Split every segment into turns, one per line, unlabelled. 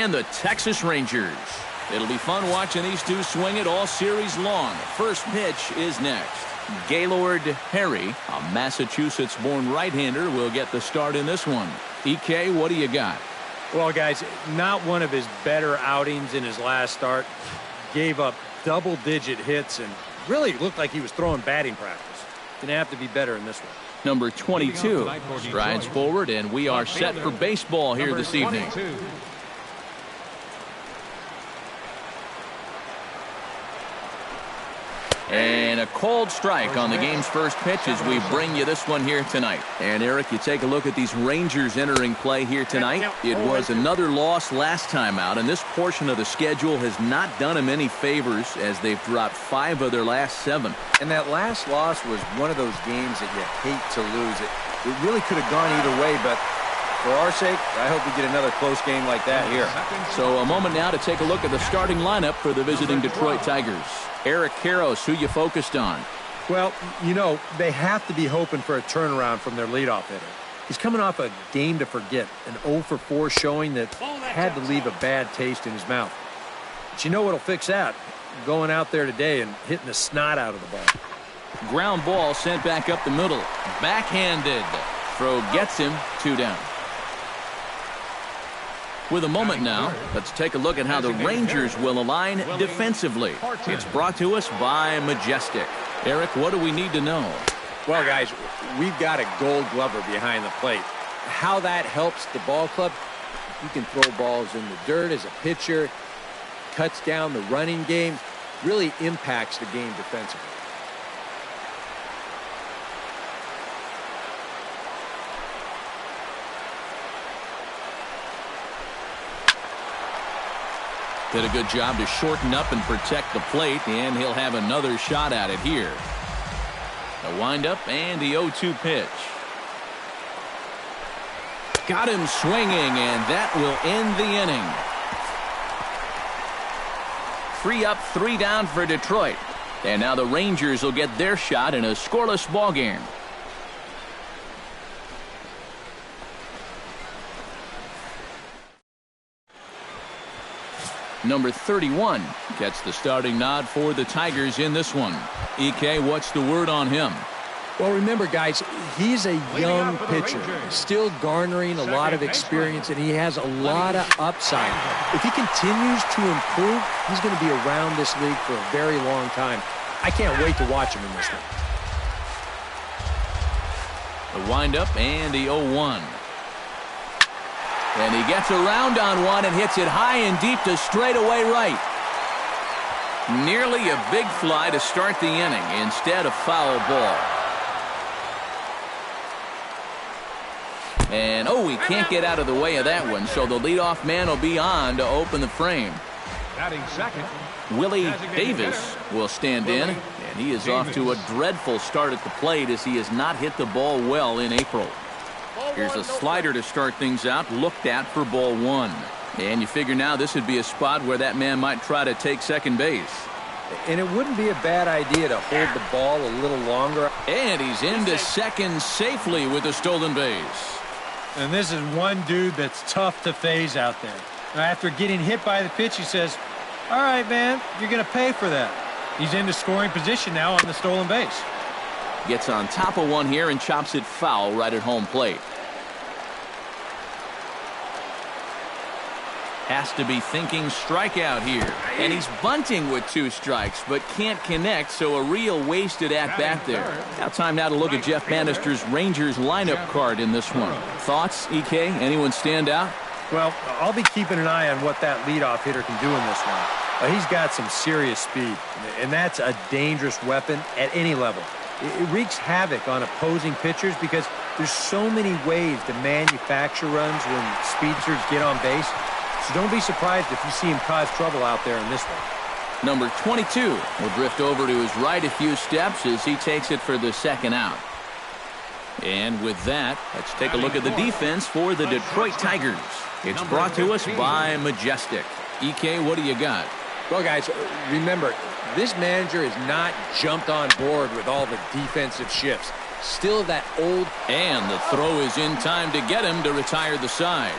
and the Texas Rangers. It'll be fun watching these two swing it all series long. First pitch is next. Gaylord Perry, a Massachusetts-born right-hander, will get the start in this one. EK, what do you got?
Well, guys, not one of his better outings in his last start. Gave up double-digit hits and really looked like he was throwing batting practice. Gonna have to be better in this one.
Number 22 strides forward, and we are set for baseball here this evening. And a cold strike on the game's first pitch as we bring you this one here tonight. And Eric, you take a look at these Rangers entering play here tonight. It was another loss last time out, and this portion of the schedule has not done them any favors as they've dropped 5 of their last 7.
And that last loss was one of those games that you hate to lose. It really could have gone either way, but for our sake, I hope we get another close game like that here.
So a moment now to take a look at the starting lineup for the visiting Detroit Tigers. Eric Karros, who you focused on?
Well, you know, they have to be hoping for a turnaround from their leadoff hitter. He's coming off a game to forget, an 0 for 4 showing that had to leave a bad taste in his mouth. But you know what'll fix that? Going out there today and hitting the snot out of the ball.
Ground ball sent back up the middle. Backhanded. Throw gets him, 2 down. With a moment now, let's take a look at how the Rangers will align defensively. It's brought to us by Majestic. Eric, what do we need to know?
Well, guys, we've got a gold glover behind the plate. How that helps the ball club, you can throw balls in the dirt as a pitcher, cuts down the running game, really impacts the game defensively.
Did a good job to shorten up and protect the plate, and he'll have another shot at it here. The windup and the 0-2 pitch. Got him swinging, and that will end the inning. 3 up, 3 down for Detroit. And now the Rangers will get their shot in a scoreless ball game. Number 31 gets the starting nod for the Tigers in this one. EK, what's the word on him?
Well, remember, guys, he's a young pitcher, still garnering a lot of experience, and he has a lot of upside. If he continues to improve, he's going to be around this league for a very long time. I can't wait to watch him in this one.
The windup and the 0-1. And he gets around on one and hits it high and deep to straightaway right. Nearly a big fly to start the inning instead of foul ball. And oh, he can't get out of the way of that one, so the leadoff man will be on to open the frame.
Batting second,
Willie Davis will stand in, and he is off to a dreadful start at the plate as he has not hit the ball well in April. Here's a slider to start things out, looked at for ball 1. And you figure now this would be a spot where that man might try to take second base.
And it wouldn't be a bad idea to hold the ball a little longer.
And he's into second safely with a stolen base.
And this is one dude that's tough to phase out there. Now, after getting hit by the pitch, he says, all right, man, you're going to pay for that. He's into scoring position now on the stolen base.
Gets on top of one here and chops it foul right at home plate. Has to be thinking strikeout here. And he's bunting with 2 strikes, but can't connect, so a real wasted at-bat there. Now time now to look at Jeff Bannister's Rangers lineup card in this one. Thoughts, EK? Anyone stand out?
Well, I'll be keeping an eye on what that leadoff hitter can do in this one. He's got some serious speed, and that's a dangerous weapon at any level. It wreaks havoc on opposing pitchers because there's so many ways to manufacture runs when speedsters get on base. So don't be surprised if you see him cause trouble out there in this one.
Number 22 will drift over to his right a few steps as he takes it for the second out. And with that, let's take a look at the defense for the Detroit Tigers. It's brought to us by Majestic. EK, what do you got?
Well, guys, remember, this manager has not jumped on board with all the defensive shifts. Still that old...
And the throw is in time to get him to retire the side.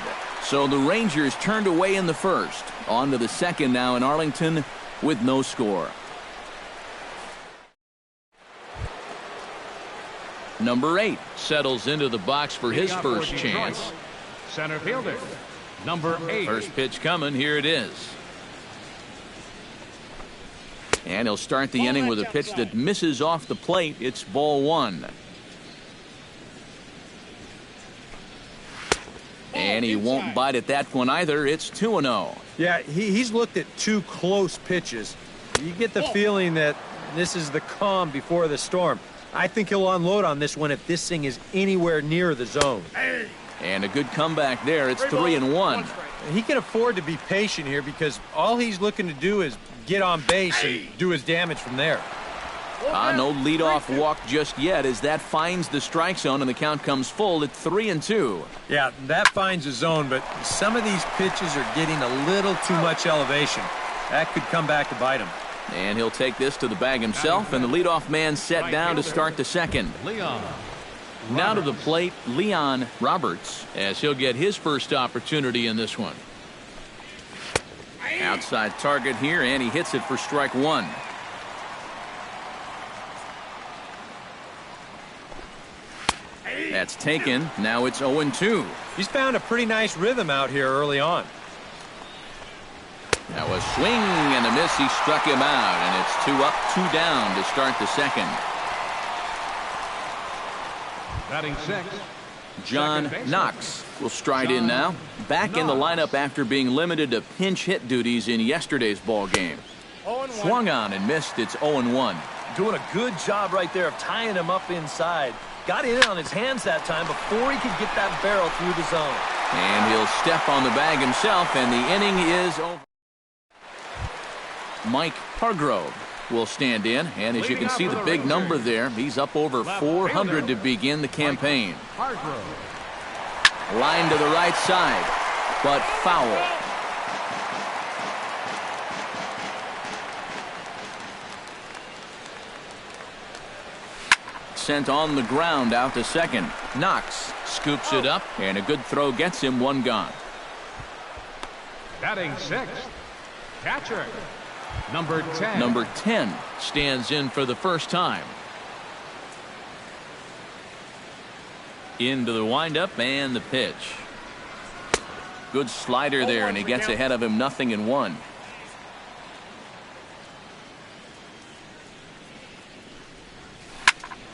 So the Rangers turned away in the first. On to the second now in Arlington with no score. Number 8 settles into the box for his first chance.
Center fielder, number 8.
First pitch coming. Here it is. And he'll start the inning with a pitch that misses off the plate. It's ball 1. And he won't bite at that one either. It's 2-0.
Yeah, he's looked at 2 close pitches. You get the feeling that this is the calm before the storm. I think he'll unload on this one if this thing is anywhere near the zone.
And a good comeback there. It's 3-1.
He can afford to be patient here because all he's looking to do is get on base and do his damage from there.
No leadoff walk just yet as that finds the strike zone and the count comes full at 3-2.
Yeah, that finds the zone, but some of these pitches are getting a little too much elevation. That could come back to bite him.
And he'll take this to the bag himself, and the leadoff man set down to start the second. Now to the plate, Leon Roberts, as he'll get his first opportunity in this one. Outside target here, and he hits it for strike 1. That's taken. Now it's 0-2.
He's found a pretty nice rhythm out here early on.
That was swing and a miss. He struck him out, and it's 2 up, 2 down to start the second.
Batting 6.
John Knox will stride in now. Back in the lineup after being limited to pinch hit duties in yesterday's ball game. Swung on and missed. It's 0-1.
Doing a good job right there of tying him up inside. Got in on his hands that time before he could get that barrel through the zone.
And he'll step on the bag himself, and the inning is over. Mike Hargrove will stand in, and as you can see the big number there, he's up over 400 to begin the campaign. Line to the right side, but foul. Sent on the ground out to second. Knox scoops it up, and a good throw gets him 1 gone.
Batting 6. Catcher, number 10.
Number 10 stands in for the first time. Into the windup and the pitch. Good slider there, and he gets ahead of him 0-1.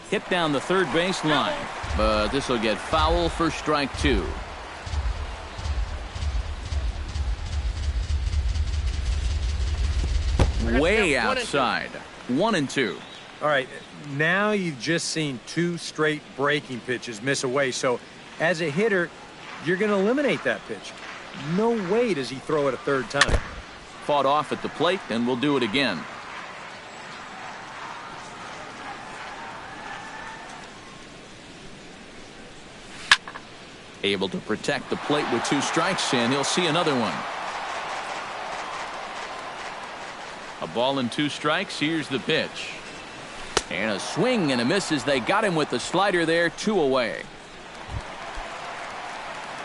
Hit down the third base line, but this will get foul for strike 2. Way outside. 1-2.
All right, now you've just seen 2 straight breaking pitches miss away. So as a hitter, you're going to eliminate that pitch. No way does he throw it a third time.
Fought off at the plate, and we'll do it again. Able to protect the plate with 2 strikes, and he'll see another one. A ball and 2 strikes. Here's the pitch. And a swing and a miss as they got him with the slider there. 2 away.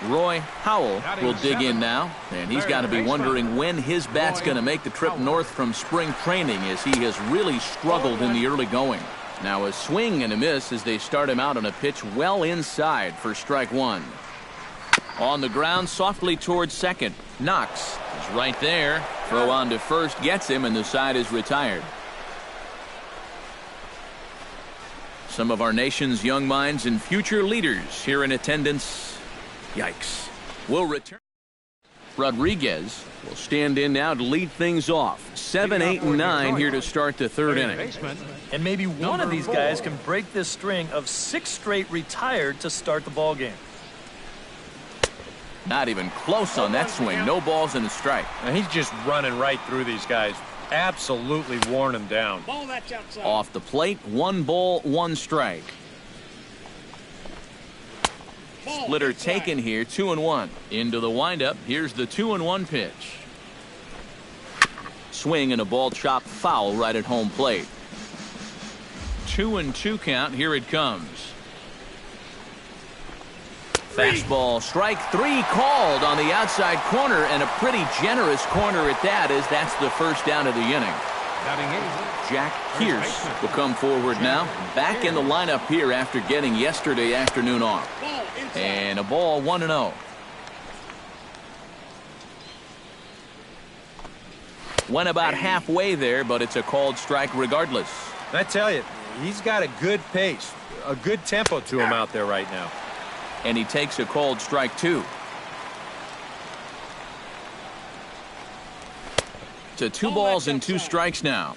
Roy Howell will dig in now, and he's got to be wondering when his bat's going to make the trip north from spring training, as he has really struggled in the early going. Now a swing and a miss as they start him out on a pitch well inside for strike 1. On the ground softly towards second. Knox is right there. Throw on to first gets him, and the side is retired. Some of our nation's young minds and future leaders here in attendance. Yikes. Will return. Rodriguez will stand in now to lead things off. 7, 8, and 9 here to start the third inning.
And maybe one of these guys can break this string of 6 straight retired to start the ball game.
Not even close on that swing. No balls and a strike.
And he's just running right through these guys. Absolutely worn them down.
Off the plate, 1 ball, 1 strike. Splitter taken here, 2-1. Into the windup. Here's the 2-1 pitch. Swing and a ball chopped foul right at home plate. 2-2 count. Here it comes. Fastball, strike three called on the outside corner, and a pretty generous corner at that, as that's the first down of the inning. Jack Pierce will come forward now, back in the lineup here after getting yesterday afternoon off. And a ball 1-0. Went about halfway there, but it's a called strike regardless.
I tell you, he's got a good pace, a good tempo to him out there right now.
And he takes a called strike two. To 2 balls and 2 strikes now.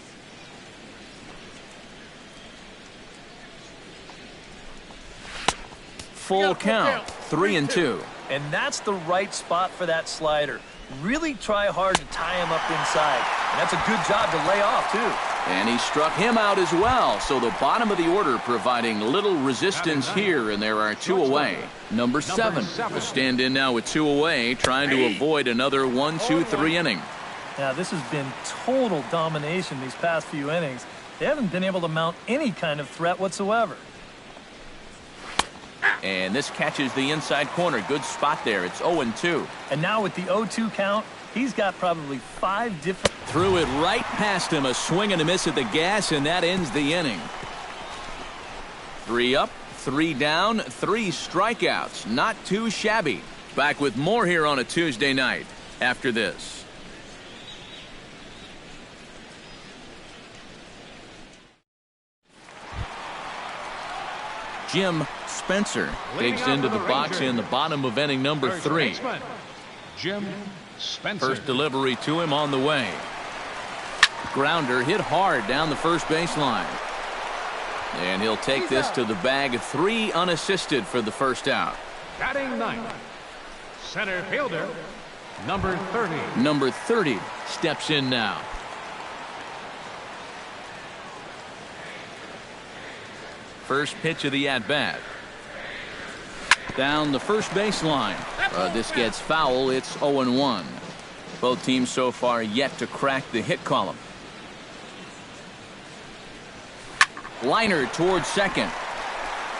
Full count, 3-2.
And that's the right spot for that slider. Really try hard to tie him up inside. And that's a good job to lay off, too.
And he struck him out as well. So the bottom of the order providing little resistance here, and there are 2 away. Number 7 will stand in now with 2 away, trying to avoid another 1-2-3 inning.
Now, this has been total domination these past few innings. They haven't been able to mount any kind of threat whatsoever.
And this catches the inside corner. Good spot there. It's 0-2.
And now with the 0-2 count, he's got probably 5 different...
Threw it right past him. A swing and a miss at the gas, and that ends the inning. 3 up, 3 down, 3 strikeouts. Not too shabby. Back with more here on a Tuesday night after this. Jim Spencer takes into the box in the bottom of inning number 3.
Jim Spencer.
First delivery to him on the way. Grounder hit hard down the first baseline. And he'll take this to the bag. 3 unassisted for the first out.
Batting 9th, center fielder, number 30.
Number 30 steps in now. First pitch of the at-bat. Down the first baseline. This gets foul. It's 0-1. Both teams so far yet to crack the hit column. Liner towards second.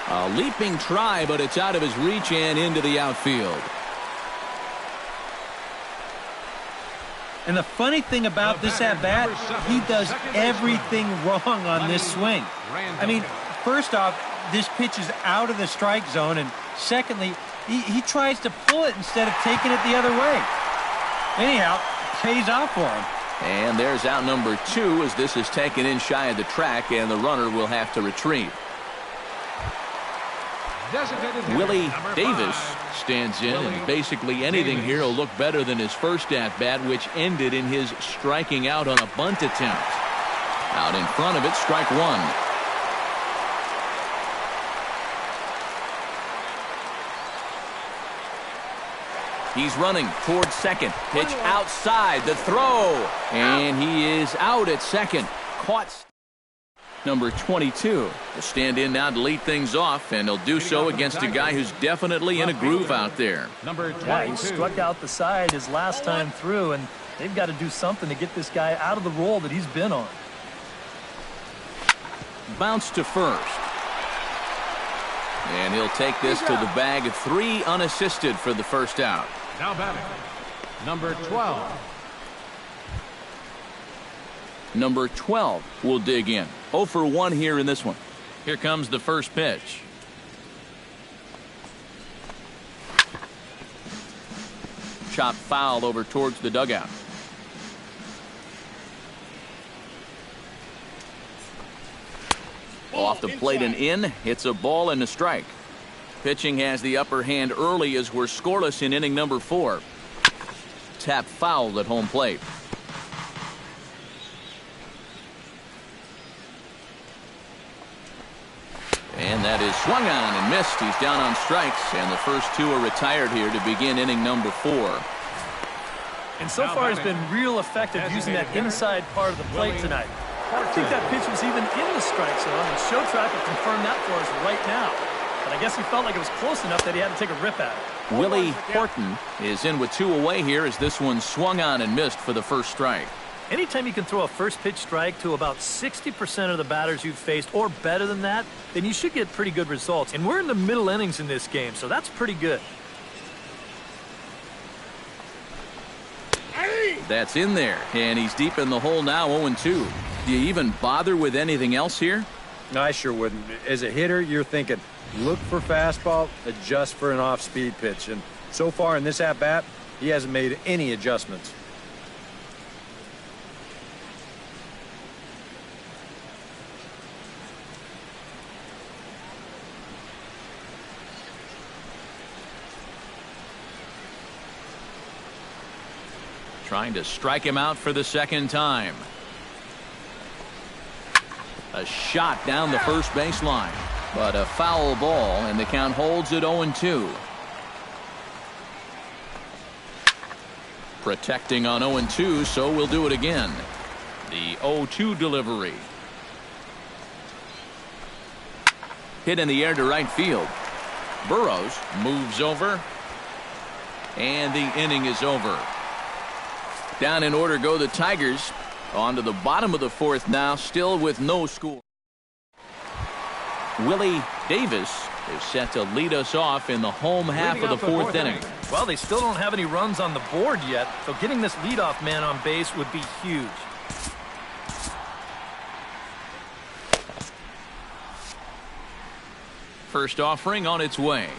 A leaping try, but it's out of his reach and into the outfield.
And the funny thing about this at-bat, he does everything wrong on this swing. I mean, first off, this pitch is out of the strike zone, and secondly, he tries to pull it instead of taking it the other way. Anyhow, pays off for him.
And there's out number 2 as this is taken in shy of the track, and the runner will have to retrieve. Willie Davis stands in, and basically anything here will look better than his first at-bat, which ended in his striking out on a bunt attempt. Out in front of it, strike 1. He's running towards second. Pitch outside. The throw. And he is out at second. Caught. Number 22 will stand in now to lead things off, and he'll do so against a guy who's definitely in a groove out there.
Number 22.
Yeah, he struck out the side his last time through, and they've got to do something to get this guy out of the role that he's been on.
Bounce to first. And he'll take this to the bag. 3 unassisted for the first out.
Now batting, number 12.
Number 12 will dig in. 0 for 1 here in this one. Here comes the first pitch. Chop foul over towards the dugout. Off the plate and in. Hits a ball and a strike. Pitching has the upper hand early as we're scoreless in inning number 4. Tap foul at home plate. And that is swung on and missed. He's down on strikes, and the first 2 are retired here to begin inning number 4.
And so far he's been real effective using that inside part of the plate tonight. I think that pitch was even in the strike zone, and show track will confirm that for us right now. But I guess he felt like it was close enough that he had to take a rip at it.
Willie Horton is in with 2 away here as this one swung on and missed for the first strike.
Anytime you can throw a first pitch strike to about 60% of the batters you've faced or better than that, then you should get pretty good results. And we're in the middle innings in this game, so that's pretty good.
That's in there, and he's deep in the hole now, 0-2. Do you even bother with anything else here?
No, I sure wouldn't. As a hitter, you're thinking, look for fastball, adjust for an off-speed pitch. And so far in this at-bat, he hasn't made any adjustments.
Trying to strike him out for the second time. A shot down the first baseline, but a foul ball, and the count holds at 0-2. Protecting on 0-2, so we'll do it again. The 0-2 delivery. Hit in the air to right field. Burrows moves over, and the inning is over. Down in order go the Tigers. On to the bottom of the fourth now, still with no score. Willie Davis is set to lead us off in the home half of the fourth inning.
Well, they still don't have any runs on the board yet, so getting this leadoff man on base would be huge.
First offering on its way.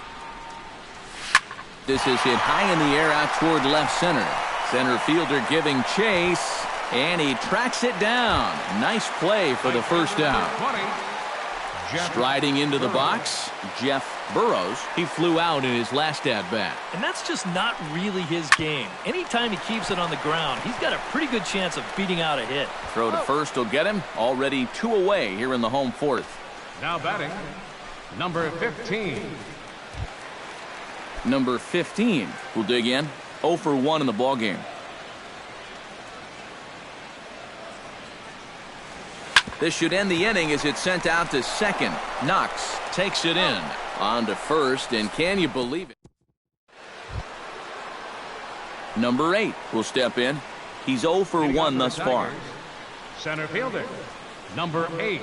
This is hit high in the air out toward left center. Center fielder giving chase, and he tracks it down. Nice play for the first out. Striding into the box, Jeff Burrows. He flew out in his last at-bat.
And that's just not really his game. Anytime he keeps it on the ground, he's got a pretty good chance of beating out a hit.
Throw to first will get him. Already 2 away here in the home fourth.
Now batting, number 15.
Number 15 will dig in. 0 for 1 in the ballgame. This should end the inning as it's sent out to second. Knox takes it in. On to first, and can you believe it? Number 8 will step in. He's 0 for 1 thus far.
Center fielder, number 8.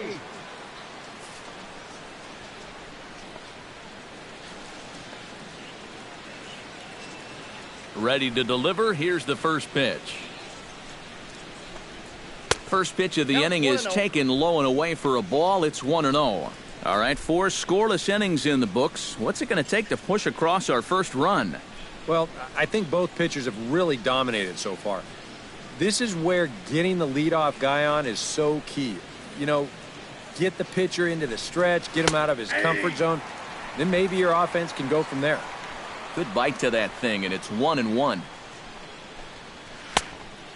Ready to deliver. Here's the first pitch. First pitch of the inning is taken low and away for a ball. It's 1-0. All right, 4 scoreless innings in the books. What's it going to take to push across our first run?
Well, I think both pitchers have really dominated so far. This is where getting the leadoff guy on is so key. You know, get the pitcher into the stretch, get him out of his comfort zone, then maybe your offense can go from there.
Good bite to that thing, and it's 1-1.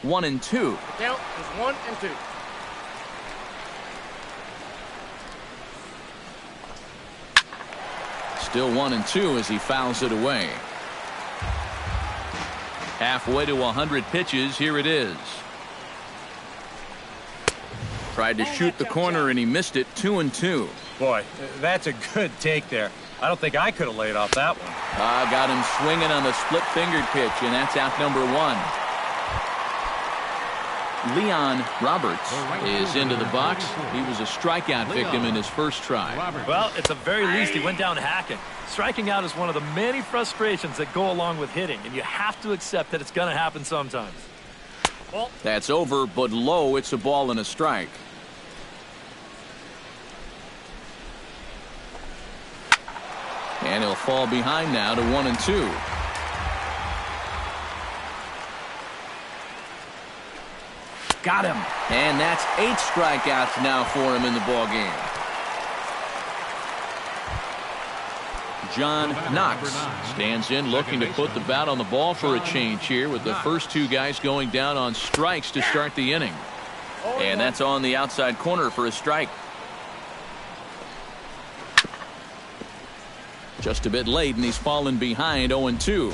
1-2.
Count is 1-2.
Still 1-2 as he fouls it away. Halfway to 100 pitches. Here it is. Tried to shoot the corner and he missed it. 2-2.
Boy, that's a good take there. I don't think I could have laid off that one.
Got him swinging on the split-fingered pitch, and that's out number 1. Leon Roberts is into the box. He was a strikeout victim in his first try.
Well, at the very least, he went down hacking. Striking out is one of the many frustrations that go along with hitting, and you have to accept that it's going to happen sometimes.
That's over, but low. It's a ball and a strike. And he'll fall behind now to 1-2. Got him. And that's 8 strikeouts now for him in the ball game. John Knox stands in looking to put the bat on the ball for a change here with the first 2 guys going down on strikes to start the inning. And that's on the outside corner for a strike. Just a bit late, and he's fallen behind 0-2.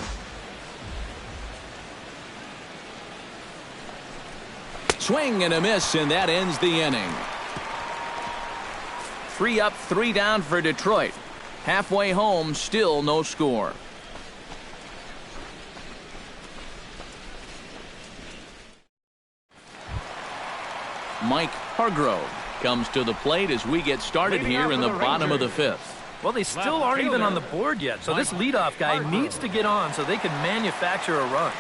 Swing and a miss, and that ends the inning. 3 up, 3 down for Detroit. Halfway home, still no score. Mike Hargrove comes to the plate as we get started here in the bottom of the fifth.
Well, they still aren't even on the board yet, so this leadoff guy needs to get on so they can manufacture a run.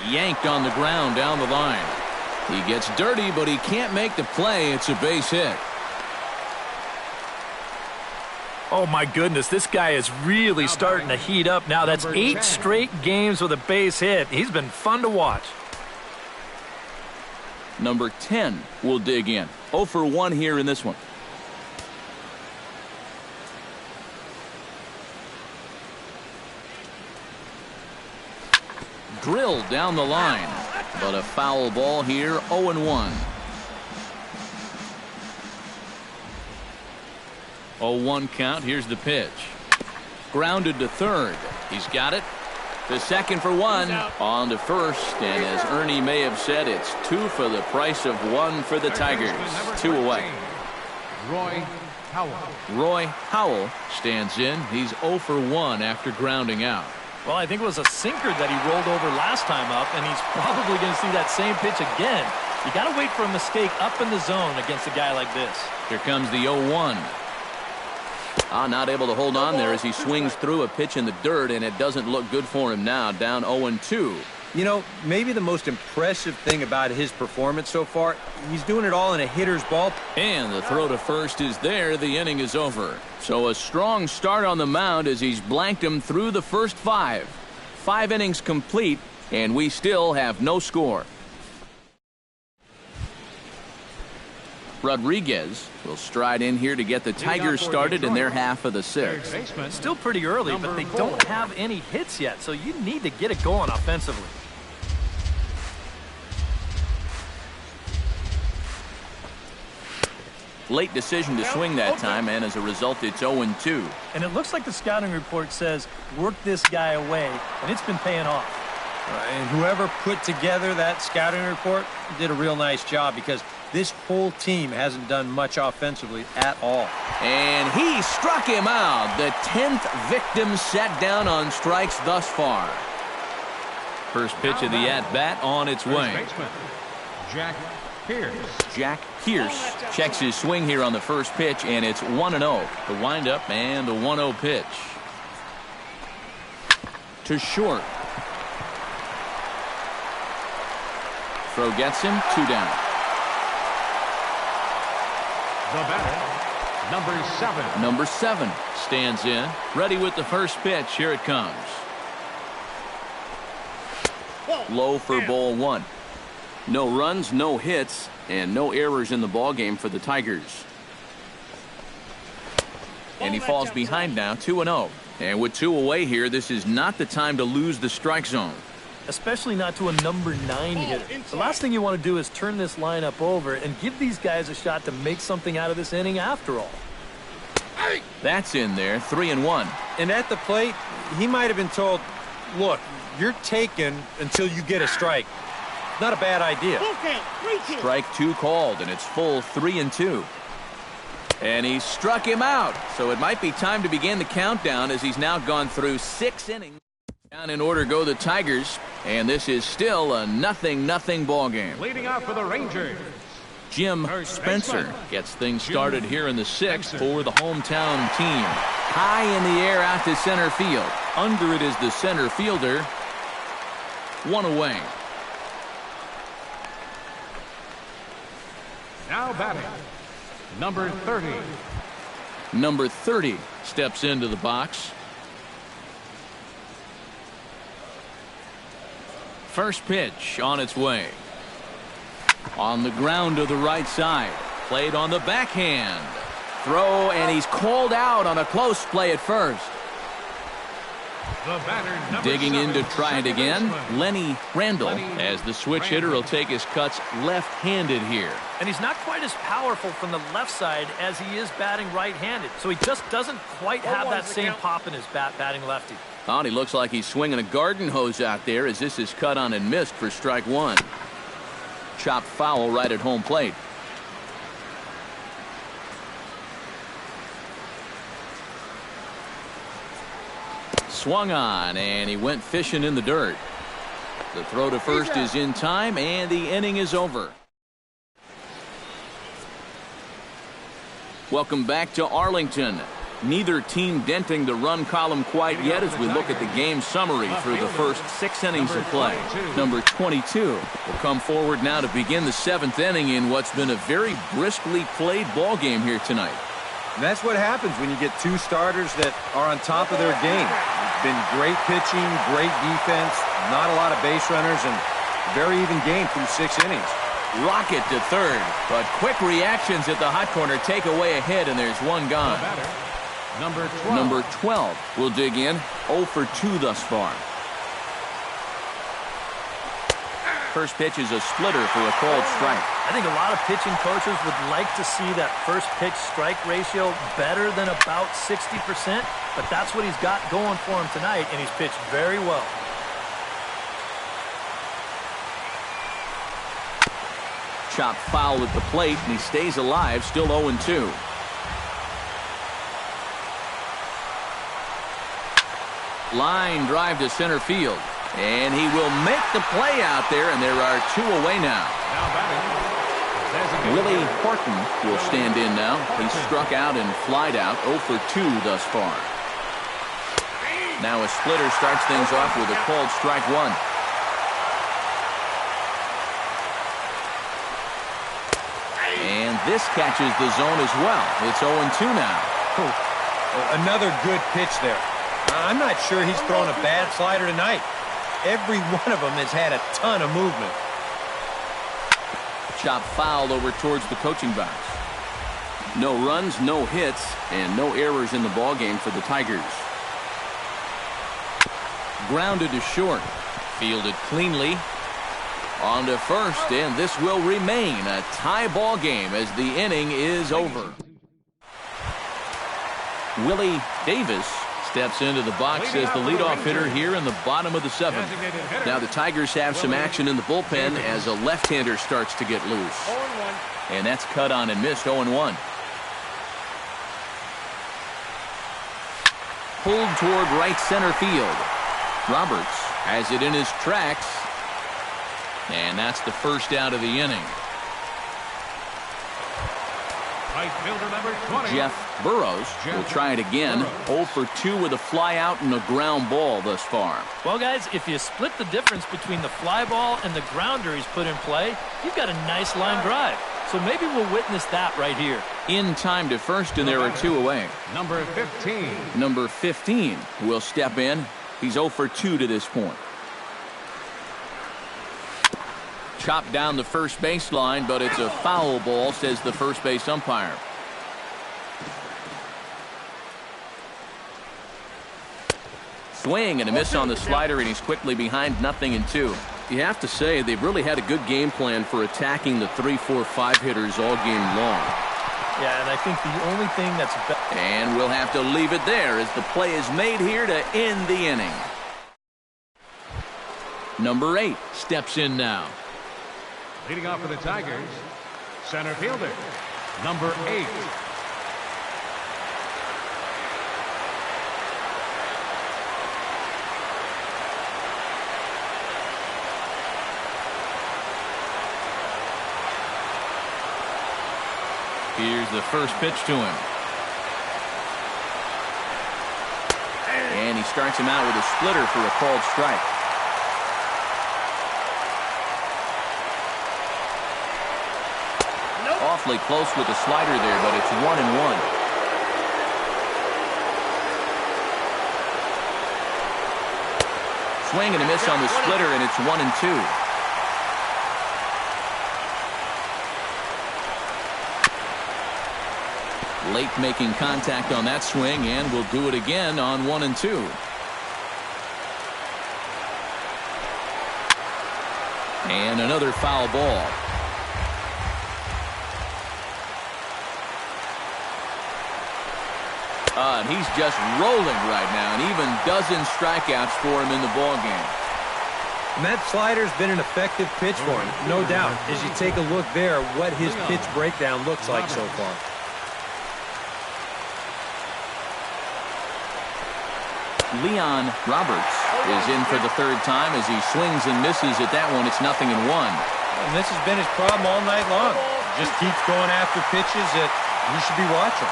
Yanked on the ground down the line. He gets dirty, but he can't make the play. It's a base hit.
Oh, my goodness, this guy is really starting to heat up now. That's 8 straight games with a base hit. He's been fun to watch.
Number 10 will dig in. 0 for 1 here in this one. Drilled down the line, but a foul ball here, 0-1. 0-1 count. Here's the pitch. Grounded to third. He's got it. To second for 1. On to first, and as Ernie may have said, it's 2 for the price of 1 for the Tigers. 2 away. Roy Howell stands in. He's 0 for 1 after grounding out.
Well, I think it was a sinker that he rolled over last time up, and he's probably going to see that same pitch again. You got to wait for a mistake up in the zone against a guy like this.
Here comes the 0-1. Not able to hold on there as he swings through a pitch in the dirt, and it doesn't look good for him now. Down 0-2.
You know, maybe the most impressive thing about his performance so far, he's doing it all in a hitter's ball.
And the throw to first is there. The inning is over. So a strong start on the mound as he's blanked him through the first 5. 5 innings complete, and we still have no score. Rodriguez will stride in here to get the Tigers started in their half of the 6th.
It's still pretty early, but they don't have any hits yet, so you need to get it going offensively.
Late decision to swing that time, and as a result, it's 0-2.
And it looks like the scouting report says, work this guy away, and it's been paying off.
And whoever put together that scouting report did a real nice job, because this whole team hasn't done much offensively at all.
And he struck him out. The 10th victim set down on strikes thus far. First pitch of the at-bat on its way. Jack Pierce checks his swing here on the first pitch, and it's 1-0. The windup and the 1-0 pitch. To short. Throw gets him, 2 down.
The batter, number 7.
Number 7 stands in, ready with the first pitch. Here it comes. Low for ball 1. No runs, no hits, and no errors in the ballgame for the Tigers. And he falls behind now, 2-0. And with 2 away here, this is not the time to lose the strike zone.
Especially not to a number 9 hitter. The last thing you want to do is turn this lineup over and give these guys a shot to make something out of this inning after all.
That's in there, 3-1.
And at the plate, he might have been told, look, you're taken until you get a strike. Not a bad idea.
Strike 2 called, and it's full 3-2. And he struck him out. So it might be time to begin the countdown as he's now gone through 6 innings. Down in order go the Tigers, and this is still a 0-0 ball game.
Leading off for the Rangers,
Jim Spencer gets things started here in the 6th for the hometown team. High in the air out to center field. Under it is the center fielder. 1 away.
now batting, number 30.
Number 30 steps into the box. First pitch on its way. On the ground to the right side. Played on the backhand. Throw, and he's called out on a close play at first.
The batter, number
Digging in to
7,
try it again,
baseman.
Lenny Randall, as the switch hitter will take his cuts left-handed here.
And he's not quite as powerful from the left side as he is batting right-handed. So he just doesn't quite have that same pop in his bat batting lefty.
Oh, and he looks like he's swinging a garden hose out there as this is cut on and missed for strike one. Chopped foul right at home plate. Swung on, and he went fishing in the dirt. The throw to first is in time, and the inning is over. Welcome back to Arlington. Neither team denting the run column quite yet as we look at the game summary through the first 6 innings of play. Number 22 will come forward now to begin the 7th inning in what's been a very briskly played ball game here tonight.
And that's what happens when you get two starters that are on top of their game. It's been great pitching, great defense, not a lot of base runners, and very even game through 6 innings.
Rocket to third, but quick reactions at the hot corner take away a hit, and there's one gone. Number 12 will dig in. 0 for 2 thus far. First pitch is a splitter for a called strike.
I think a lot of pitching coaches would like to see that first pitch strike ratio better than about 60%, but that's what he's got going for him tonight, and he's pitched very well.
Chop foul at the plate, and he stays alive, still 0-2. Line drive to center field, and he will make the play out there, and there are 2 away now. Willie Horton will stand in now. He struck out and flied out, 0 for 2 thus far. Now a splitter starts things off with a called strike 1. And this catches the zone as well. It's 0-2 now.
Another good pitch there. I'm not sure he's thrown a bad slider tonight. Every one of them has had a ton of movement.
Chop foul over towards the coaching box. No runs, no hits, and no errors in the ballgame for the Tigers. Grounded to short. Fielded cleanly. On to first, and this will remain a tie ball game as the inning is over. Willie Davis steps into the box as the leadoff hitter here in the bottom of the 7th. Now the Tigers have some action in the bullpen as a left-hander starts to get loose. And that's cut on and missed, 0-1. Pulled toward right center field. Roberts has it in his tracks. And that's the first out of the inning.
Right fielder number 20.
Jeff Burrows will try it again. 0 for 2 with a fly out and a ground ball thus far.
Well, guys, if you split the difference between the fly ball and the grounder he's put in play, you've got a nice line drive. So maybe we'll witness that right here.
In time to first, and there are 2 away.
Number 15.
Number 15 will step in. He's 0 for 2 to this point. Chopped down the first baseline, but it's a foul ball, says the first base umpire. Swing and a miss on the slider, and he's quickly behind 0-2. You have to say they've really had a good game plan for attacking the 3, 4, 5 hitters all game long.
Yeah, and I think the only thing that's
and we'll have to leave it there as the play is made here to end the inning. Number 8 steps in now.
Leading off for the Tigers, center fielder, number 8.
Here's the first pitch to him. And he starts him out with a splitter for a called strike. Awfully close with the slider there, but it's 1-1. Swing and a miss on the splitter, and it's 1-2. Late making contact on that swing, and will do it again on 1-2. And another foul ball. And he's just rolling right now, and even dozen strikeouts for him in the ballgame.
And that slider's been an effective pitch for him, no doubt, as you take a look there what his pitch breakdown looks like so far.
Leon Roberts is in for the 3rd time as he swings and misses at that one. It's 0-1.
And this has been his problem all night long. Just keeps going after pitches that He should be watching.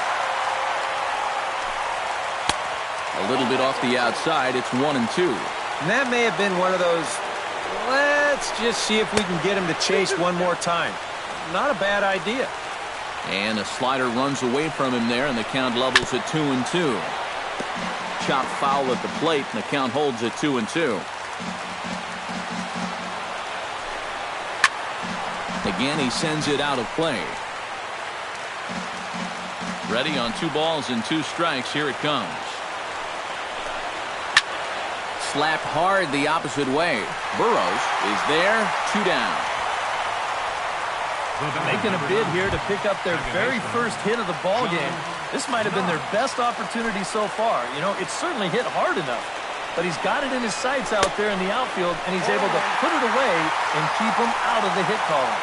A little bit off the outside. It's 1-2.
And that may have been one of those, let's just see if we can get him to chase one more time. Not a bad idea.
And a slider runs away from him there, and the count levels at 2-2. Chop foul at the plate, and the count holds at 2-2. Again, he sends it out of play. Ready on 2 balls and 2 strikes. Here it comes. Slapped hard the opposite way. Burrows is there. 2 down.
Making a bid here to pick up their very first hit of the ball game. This might have been their best opportunity so far. You know, it's certainly hit hard enough, but he's got it in his sights out there in the outfield, and he's able to put it away and keep him out of the hit column.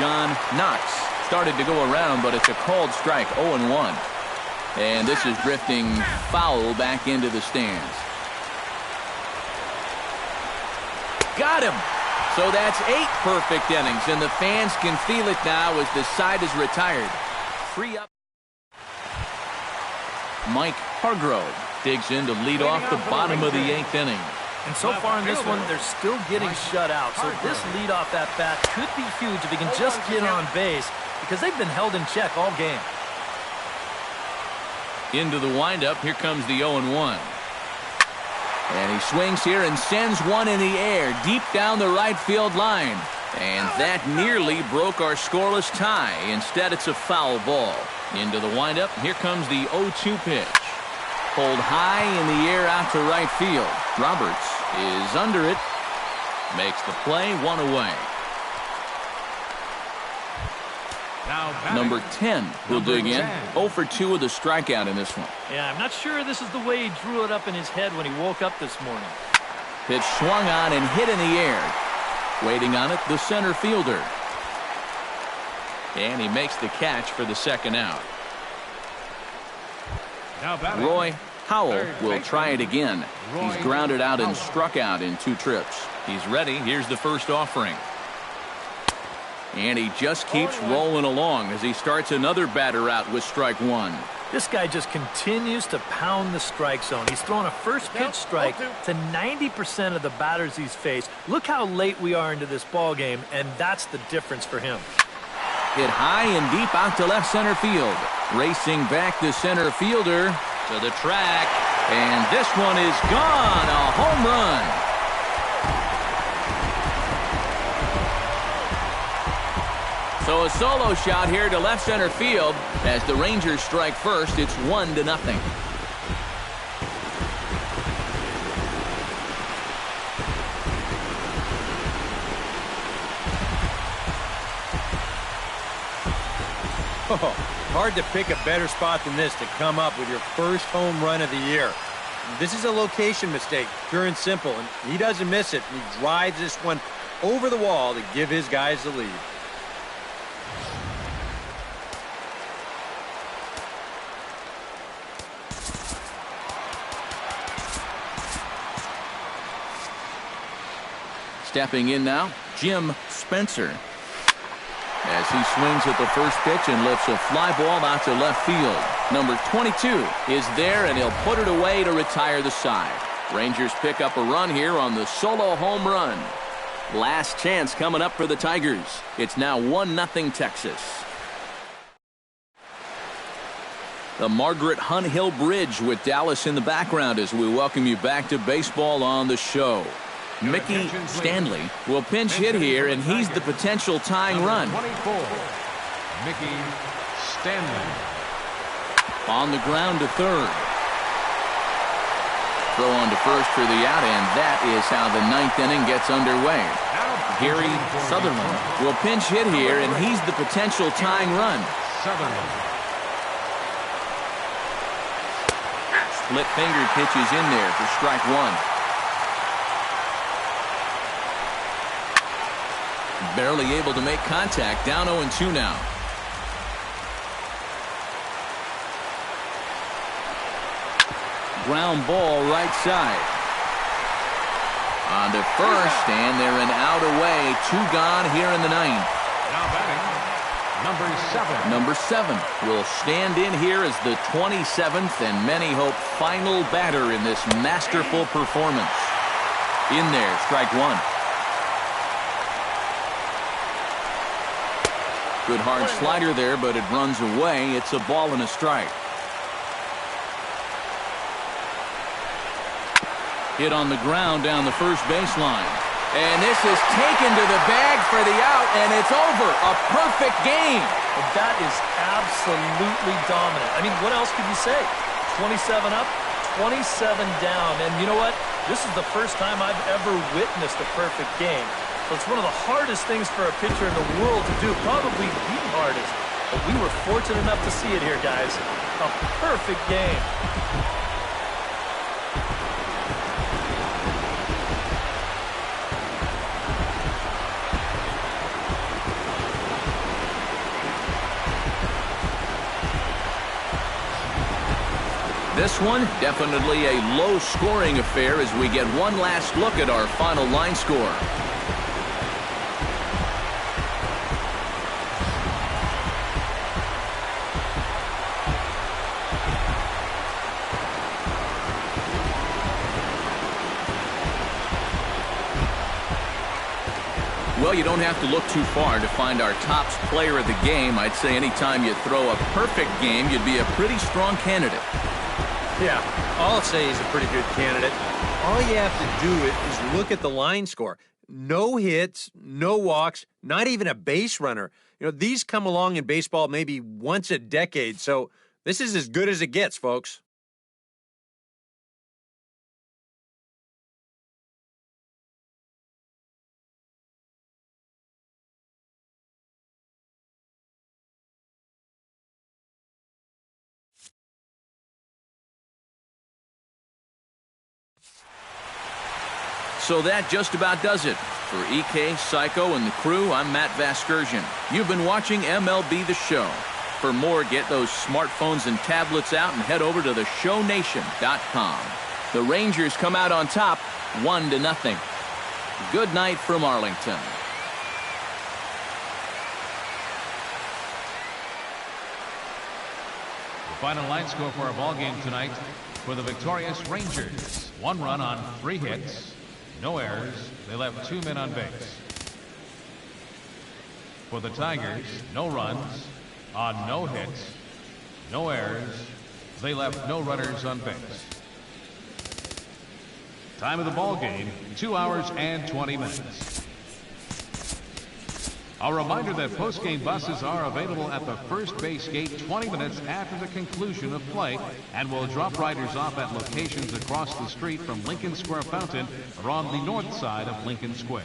John Knox started to go around, but it's a called strike. 0-1. And this is drifting foul back into the stands. Got him. So that's 8 perfect innings, and the fans can feel it now as the side is retired. 3 up. Mike Hargrove digs in to lead off the bottom of the 8th inning.
And so far in this one, they're still getting shut out. So this leadoff at bat could be huge if he can just get on base, because they've been held in check all game.
Into the windup. Here comes the 0-1. And he swings here and sends one in the air deep down the right field line. And that nearly broke our scoreless tie. Instead, it's a foul ball. Into the windup. Here comes the 0-2 pitch. Pulled high in the air out to right field. Roberts is under it. Makes the play. 1 away. Number 10 will dig in. 0 for 2 with a strikeout in this one.
Yeah, I'm not sure this is the way he drew it up in his head when he woke up this morning.
Pitch swung on and hit in the air. Waiting on it, the center fielder. And he makes the catch for the second out. Roy Howell will try it again. He's grounded out and struck out in 2 trips. He's ready. Here's the first offering. And he just keeps rolling along as he starts another batter out with strike 1.
This guy just continues to pound the strike zone. He's thrown a first pitch strike to 90% of the batters he's faced. Look how late we are into this ball game, and that's the difference for him.
Hit high and deep out to left center field. Racing back the center fielder to the track. And this one is gone. A home run. So a solo shot here to left center field. As the Rangers strike first, it's 1-0.
Oh, hard to pick a better spot than this to come up with your first home run of the year. This is a location mistake, pure and simple, and he doesn't miss it. He drives this one over the wall to give his guys the lead.
Stepping in now, Jim Spencer. As he swings at the first pitch and lifts a fly ball out to left field. Number 22 is there, and he'll put it away to retire the side. Rangers pick up a run here on the solo home run. Last chance coming up for the Tigers. It's now 1-0 Texas. The Margaret Hunt Hill Bridge with Dallas in the background as we welcome you back to baseball on the show. Mickey Stanley will pinch hit here, and he's the potential tying run.
24, Mickey Stanley.
On the ground to third. Throw on to first for the out, and that is how the 9th inning gets underway. Gary Sutherland will pinch hit here, and he's the potential tying run.
Sutherland.
Split finger pitches in there for strike 1. Barely able to make contact. Down 0-2 now. Ground ball right side. On to first, and they're an out away. 2 gone here in the 9th.
Now batting, Number 7.
Will stand in here as the 27th and many hope final batter in this masterful performance. In there, strike one. Good hard slider there, but it runs away. It's a ball and a strike. Hit on the ground down the first baseline. And this is taken to the bag for the out, and it's over. A perfect game.
And that is absolutely dominant. I mean, what else could you say? 27 up, 27 down. And you know what? This is the first time I've ever witnessed a perfect game. So it's one of the hardest things for a pitcher in the world to do, probably the hardest. But we were fortunate enough to see it here, guys. A perfect game.
This one, definitely a low-scoring affair as we get one last look at our final line score. Well, you don't have to look too far to find our top player of the game. I'd say anytime you throw a perfect game, you'd be a pretty strong candidate.
Yeah, I'll say he's a pretty good candidate. All you have to do is look at the line score. No hits, no walks, not even a base runner. You know, these come along in baseball maybe once a decade, so this is as good as it gets, folks.
So that just about does it. For EK, Psycho, and the crew, I'm Matt Vasgersian. You've been watching MLB The Show. For more, get those smartphones and tablets out and head over to theshownation.com. The Rangers come out on top, 1-0. Good night from Arlington.
The final line score for our ball game tonight for the victorious Rangers. 1 run on 3 hits. No errors. They left 2 men on base. For the Tigers, no runs on no hits, no errors. They left no runners on base. Time of the ball game, 2 hours and 20 minutes. A reminder that post-game buses are available at the first base gate 20 minutes after the conclusion of play and will drop riders off at locations across the street from Lincoln Square Fountain or on the north side of Lincoln Square.